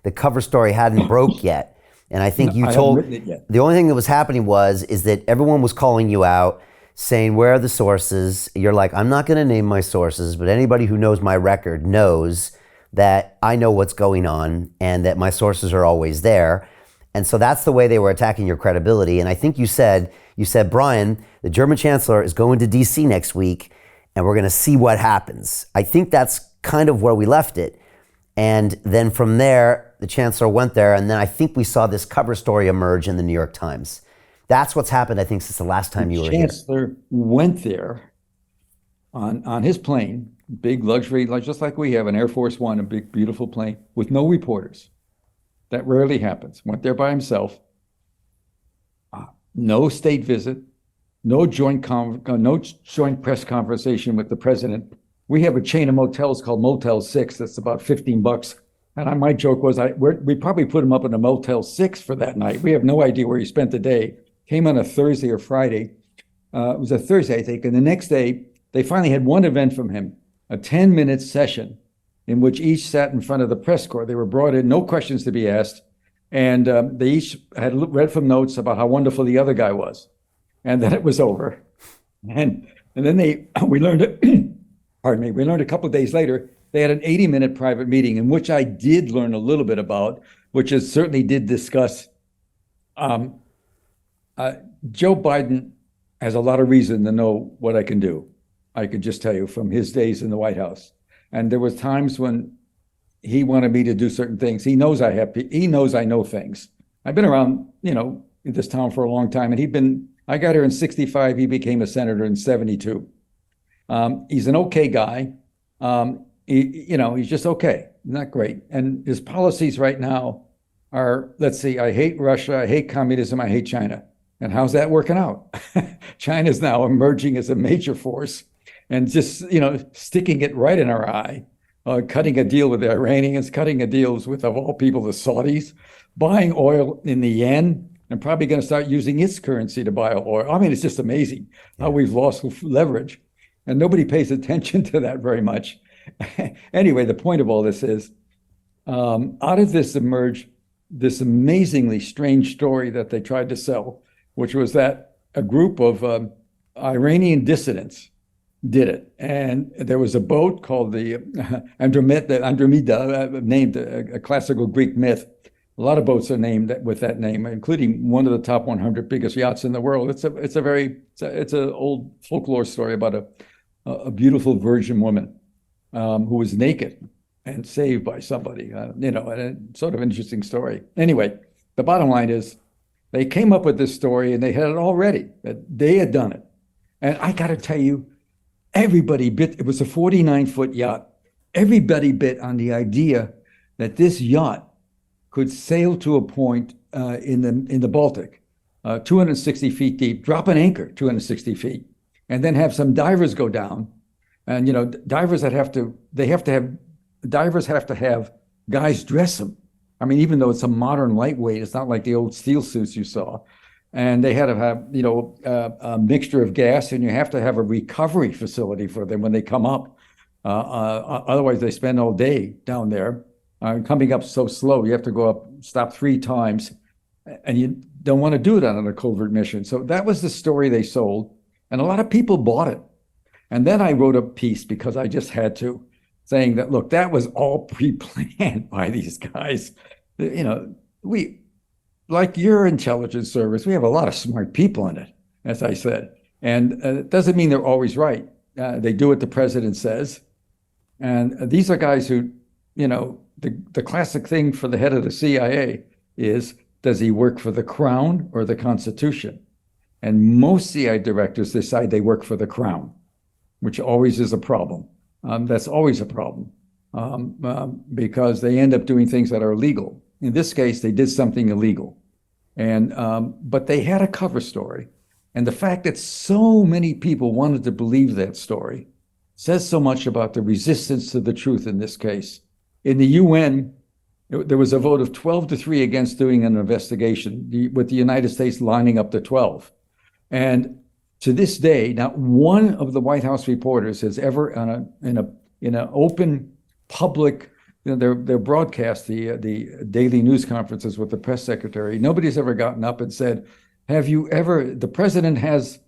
the cover story hadn't broke yet. And I think you I haven't told written it yet. the only thing that was happening is that everyone was calling you out, saying, where are the sources? You're like, I'm not going to name my sources, but anybody who knows my record knows that I know what's going on and that my sources are always there. And so that's the way they were attacking your credibility. And I think you said, Brian, the German chancellor is going to DC next week and we're going to see what happens. I think that's kind of where we left it. And then from there, the chancellor went there, and then I think we saw this cover story emerge in the New York Times. That's what's happened, I think, since the last time you were here. The chancellor went there on his plane, big luxury, just like we have an Air Force One, a big, beautiful plane, with no reporters. That rarely happens. Went there by himself. No state visit, no joint press conversation with the president. We have a chain of motels called Motel 6. That's about $15. And my joke was, we probably put him up in a Motel 6 for that night. We have no idea where he spent the day. Came on a Thursday or Friday. It was a Thursday, I think. And the next day, they finally had one event from him, a 10-minute session in which each sat in front of the press corps. They were brought in, no questions to be asked. And they each had read from notes about how wonderful the other guy was. And then it was over. And then we learned, pardon me, we learned a couple of days later, they had an 80-minute private meeting in which I did learn a little bit about, which is certainly did discuss. Joe Biden has a lot of reason to know what I can do. I could just tell you from his days in the White House. And there was times when he wanted me to do certain things. He knows I know things. I've been around, in this town for a long time, and I got here in 65, he became a senator in 72. He's an okay guy. He's just okay, not great. And his policies right now are, let's see, I hate Russia, I hate communism, I hate China. And how's that working out? China's now emerging as a major force and just, sticking it right in our eye, cutting a deal with the Iranians, cutting a deals with, of all people, the Saudis, buying oil in the yen, and probably going to start using its currency to buy oil. I mean, it's just amazing how we've lost leverage. And nobody pays attention to that very much. Anyway, the point of all this is, out of this emerged this amazingly strange story that they tried to sell, which was that a group of Iranian dissidents did it. And there was a boat called the Andromeda, named a classical Greek myth. A lot of boats are named with that name, including one of the top 100 biggest yachts in the world. It's an old folklore story about a beautiful virgin woman who was naked and saved by somebody. And a sort of interesting story. Anyway, the bottom line is they came up with this story and they had it all ready, that they had done it. And I got to tell you, everybody bit. It was a 49-foot yacht. Everybody bit on the idea that this yacht could sail to a point in the Baltic, 260 feet deep, drop an anchor 260 feet, and then have some divers go down. And divers have to have guys dress them. I mean, even though it's a modern lightweight, it's not like the old steel suits you saw. And they had to have a mixture of gas, and you have to have a recovery facility for them when they come up. Otherwise, they spend all day down there. Coming up so slow, you have to go up, stop 3 times, and you don't want to do that on a covert mission. So that was the story they sold, and a lot of people bought it. And then I wrote a piece, because I just had to, saying that, look, that was all pre-planned by these guys. We, like your intelligence service, we have a lot of smart people in it, as I said. And it doesn't mean they're always right. They do what the president says. And these are guys who, the classic thing for the head of the CIA is, does he work for the crown or the Constitution? And most CIA directors decide they work for the crown, which always is a problem. That's always a problem because they end up doing things that are illegal. In this case, they did something illegal. But they had a cover story. And the fact that so many people wanted to believe that story says so much about the resistance to the truth in this case. In the UN, there was a vote of 12-3 against doing an investigation, with the United States lining up to 12. And to this day, not one of the White House reporters has ever, in an open public their broadcast, the daily news conferences with the press secretary, nobody's ever gotten up and said, have you ever, the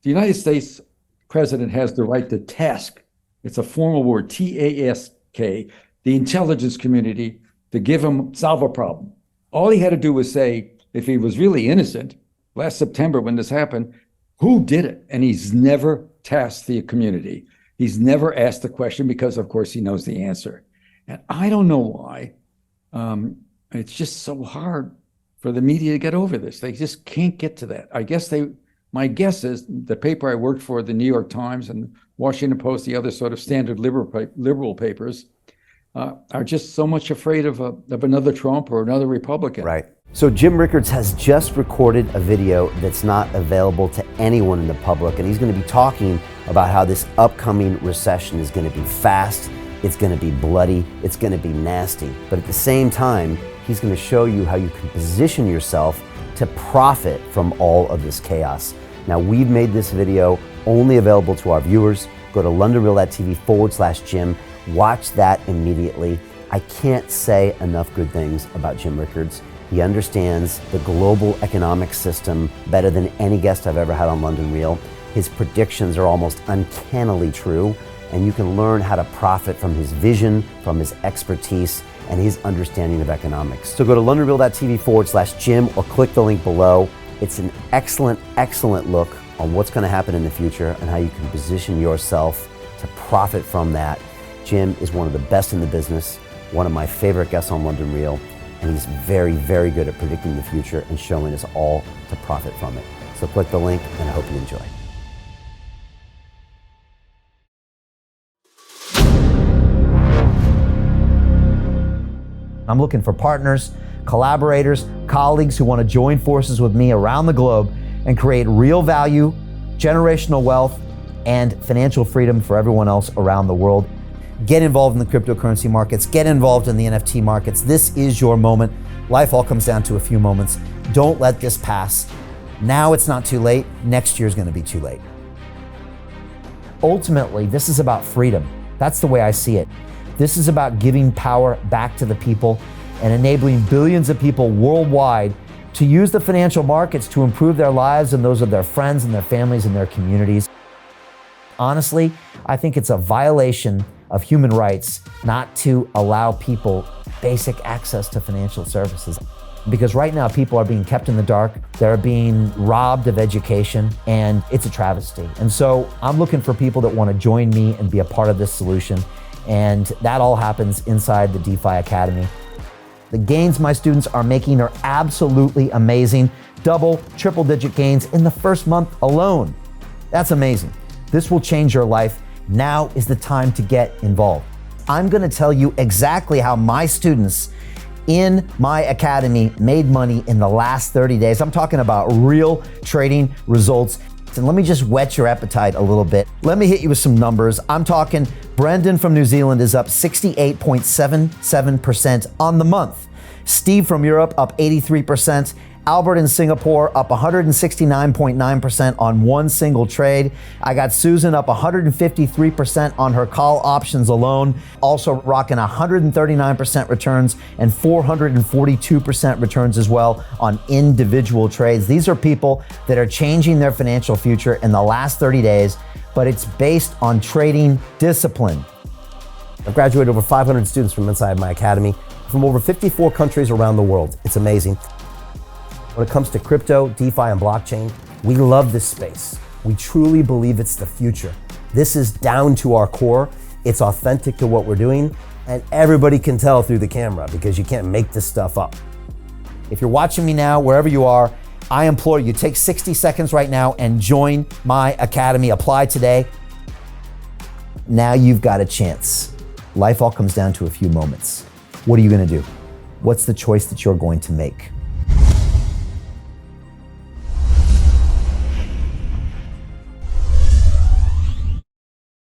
United States president has the right to task, it's a formal word, TASK, the intelligence community to solve a problem. All he had to do was say, if he was really innocent, last September when this happened, who did it? And he's never tasked the community. He's never asked the question because, of course, he knows the answer. And I don't know why. It's just so hard for the media to get over this. They just can't get to that. My guess is the paper I worked for, the New York Times and Washington Post, the other sort of standard liberal papers, are just so much afraid of another Trump or another Republican. Right. So Jim Rickards has just recorded a video that's not available to anyone in the public, and he's going to be talking about how this upcoming recession is going to be fast, it's going to be bloody, it's going to be nasty. But at the same time, he's going to show you how you can position yourself to profit from all of this chaos. Now, we've made this video only available to our viewers. Go to londonreal.tv/Jim. Watch that immediately. I can't say enough good things about Jim Rickards. He understands the global economic system better than any guest I've ever had on London Real. His predictions are almost uncannily true, and you can learn how to profit from his vision, from his expertise, and his understanding of economics. So go to londonreal.tv/Jim or click the link below. It's an excellent, excellent look on what's going to happen in the future and how you can position yourself to profit from that. Jim is one of the best in the business, one of my favorite guests on London Real, and he's very, very good at predicting the future and showing us all to profit from it. So click the link, and I hope you enjoy. I'm looking for partners, collaborators, colleagues who want to join forces with me around the globe and create real value, generational wealth, and financial freedom for everyone else around the world. Get involved in the cryptocurrency markets, get involved in the NFT markets. This is your moment. Life all comes down to a few moments. Don't let this pass. Now it's not too late. Next year's going to be too late. Ultimately, this is about freedom. That's the way I see it. This is about giving power back to the people and enabling billions of people worldwide to use the financial markets to improve their lives and those of their friends and their families and their communities. Honestly, I think it's a violation of human rights not to allow people basic access to financial services. Because right now people are being kept in the dark, they're being robbed of education, and it's a travesty. And so I'm looking for people that want to join me and be a part of this solution. And that all happens inside the DeFi Academy. The gains my students are making are absolutely amazing. Double, triple digit gains in the first month alone. That's amazing. This will change your life. Now is the time to get involved. I'm going to tell you exactly how my students in my academy made money in the last 30 days. I'm talking about real trading results. And let me just whet your appetite a little bit. Let me hit you with some numbers. I'm talking Brendan from New Zealand is up 68.77% on the month. Steve from Europe up 83%. Albert in Singapore up 169.9% on one single trade. I got Susan up 153% on her call options alone, also rocking 139% returns and 442% returns as well on individual trades. These are people that are changing their financial future in the last 30 days, but it's based on trading discipline. I've graduated over 500 students from inside my academy from over 54 countries around the world. It's amazing. When it comes to crypto, DeFi, and blockchain, we love this space. We truly believe it's the future. This is down to our core. It's authentic to what we're doing, and everybody can tell through the camera because you can't make this stuff up. If you're watching me now, wherever you are, I implore you, take 60 seconds right now and join my academy. Apply today. Now you've got a chance. Life all comes down to a few moments. What are you going to do? What's the choice that you're going to make?